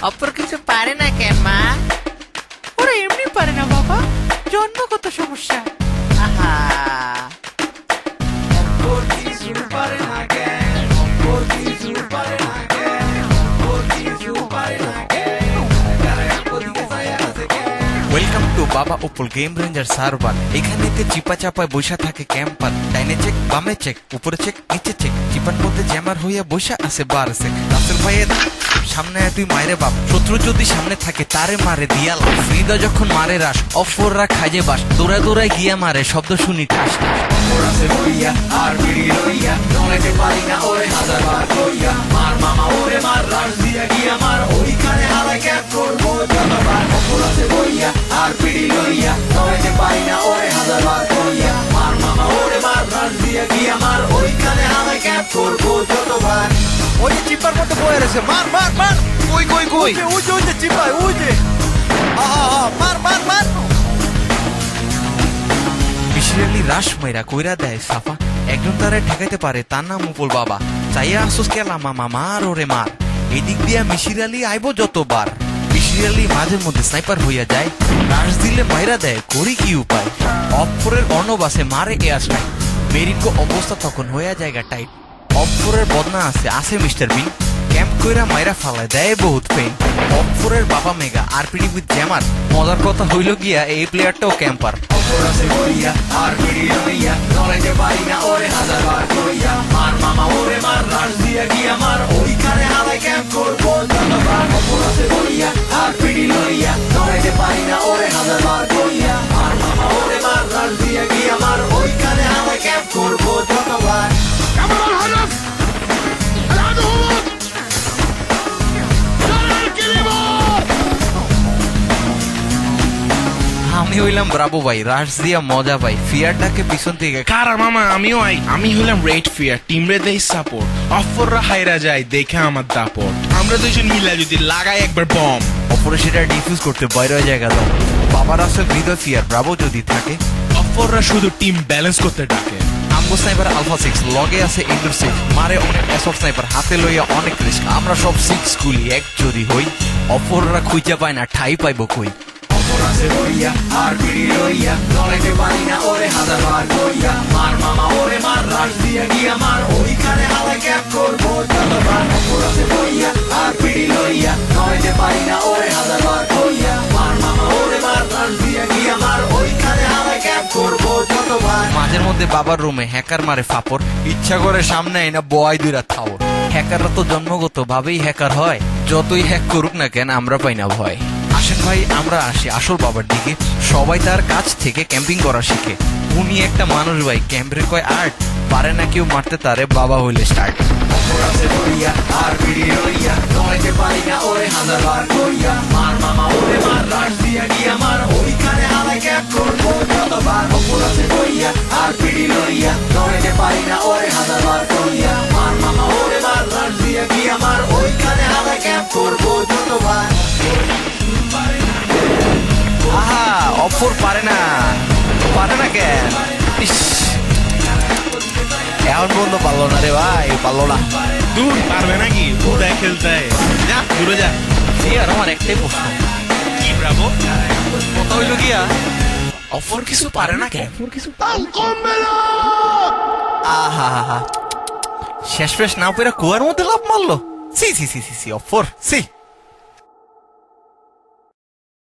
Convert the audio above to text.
অপর কিছু পারে না কেন মা? ওরা এমনি পারে না বাবা, জন্মগত সমস্যা। আহা, ওয়েলকাম টু বাবা উপল গেম রেঞ্জার সার্ভার। এখানেতে চিপা চাপায় বৈশা থাকে ক্যাম্পার। ডাইনে চেক, বামে চেক, উপরে চেক, নিচে চেক, চিপার মধ্যে জ্যামার হইয়া বৈশা আছে বার চেক। রাসেল ভাইয়ের সামনে আয় তুই মায়েরে বাপ, শত্রু যদি সামনে থাকে তারে মারে দিয়াল। হৃদয় যখন মারে রাস, অফররা খাইজে বাস, দৌড়ায় দৌড়ায় গিয়া মারে শব্দ শুনি ঠাস ঠাস। আর বিড়ি লইয়া নলেতে পারি না ওরে হাজার বার কইয়া মার মামা ওরে মার রাস দিয়া গিয়া মার ওইখানে হারাই ক্যাপ করবো যতবার অপর আছে বইয়া আর বিড়ি লইয়া নলেতে পারি না ওরে হাজার বার কইয়া মার মামা ওরে মার রাস দিয়া গিয়া মার ওইখানে হারাই ক্যাপ করবো যতবার। ওই যে চিপার মধ্যে বয়ে রয়েছে, মার মার মার। কই কই কই? ওই যে চিপায়, ওই যে মার মার মার। মিশিরালি রাস মাইরা কইরা দেয় সাফা, একজন তারে ঠেকাইতে পারে, তার নাম উপল বাবা। চাইয়া আসুস কেলা মামা মার ওরে মার। এদিক দিয়া মিশিরালি আইব যতবার, মিশিরালি মাঝের মধ্যে স্নাইপার হইয়া যায়, রাস দিলে মাইরা দেয়, করি কি উপায়। অপরের অর্ণব আছে মারে এ আসলাই, মেরিকো অবস্থা তখন হইয়া জায়গা টাইট। অপরের বদনা আছে মিস্টার বিন, ক্যাম্প কইরা মাইরা ফালায় দেয় বহুত পেইন। অপরের বাবা মেগা আরপিডি উইথ জ্যামার, মজার কথা হইল গিয়া এই প্লেয়ারটাও ক্যাম্পার। অপর আছে বইয়া আর বিড়ি লইয়া নলেতে পারি না ওরে হাজার বার কইয়া মার মামা ওরে মার রাস দিয়া গিয়া মার ওইখানে হারাই ক্যাপ করবো যতবার। অপর আছে বইয়া আর বিড়ি লইয়া নলেতে পারি না ওরে হাজার বার কইয়া মার মামা ওরে মার রাস দিয়া গিয়া মার ওইখানে হারাই ক্যাপ করবো যতবার। আমি হইলাম ব্রাভো ভাই, রাশ দিয়া মজা পাই, ফিয়ারটাকে পিছন থেকে কারা মামা আমিও আই। আমি হলাম রেড ফিয়ার, টিম রে দেই সাপোর্ট, অফররা হাইরা যায় দেখে আমার দাপট। আমরা দুইজন মিলা যদি লাগাই একবার বম, অপরে সেটা ডিফিউজ করতে বাইরে জায়গা দাও। বাবার আসল হৃদয় ফিয়ার ব্রাভো যদি থাকে, অফররা শুধু টিম ব্যালেন্স করতে ডাকে। আমগো স্নাইপার আলফা 6 লগে আছে ইনডোর 6, মারে অনেক অ্যাসল্ট স্নাইপার, হাতে লইয়া অনেক রিস্ক। আমরা সব 6 গুলি এক যদি হই, অপররা খুঁজে পায় না ঠাই পাইব কই। অপর আছে বইয়া আর বিড়ি লইয়া নলেতে পারি না ওরে হাজার বার কইয়া মার মামা ওরে মার রাস দিয়া গিয়া মার ওইখানে হারাই ক্যাপ করবো যতবার। অপর আছে বইয়া আর বিড়ি লইয়া নলেতে পারি না ওরে হাজার বার কইয়া মার মামা ওরে মার রাস দিয়া গিয়া মার ওইখানে হারাই ক্যাপ করবো যতবার। মাঝের মধ্যে বাবার রুমে হ্যাকার মারে ফাপড়, ইচ্ছা করে সামনে আইনা বয় দুইরা থাও। হ্যাকাররা তো জন্মগত ভাবেই হ্যাকার হয়, যতই হ্যাক করুক না কেন আমরা পাই না ভয়। আসেন ভাই আমরা আসি আসল বাবার দিকে, সবাই তার কাছ থেকে ক্যাম্পিং করা শিখে। উনি একটা মানুষ ভাই, ক্যাম্পের কয় আর্ট, পারে না কেউ মারতে তারে বাবা হইলে স্টার্ট। অপর আছে বইয়া আর বিড়ি লইয়া নলেতে পারি না ওরে হাজার বার কইয়া মার মামা ওরে মার রাস দিয়া গিয়া মার ওইখানে হারাই ক্যাপ করবো যতবার। অপর আছে বইয়া আর বিড়ি লইয়া নলেতে পারি না ওরে হাজার বার কইয়া মার মামা ওরে মার রাস দিয়া গিয়া মার ওইখানে হারাই ক্যাপ করবো যতবার। আহা অপর পারে না কেন? ইস, এখন বন্ধু পারলো না রে ভাই, পারলো না। দূর পারবে নাকি উদয় খেলতে, যা দূরে যা। আর আমার একটাই প্রশ্ন, কি ব্রাভো কথা হইল গিয়া অফর কিছু পারে না কেন? আহা শেষ ফেস না পেরা কুয়ার মধ্যে লাভ মারলো। সি সি সি সি সি অফর সি।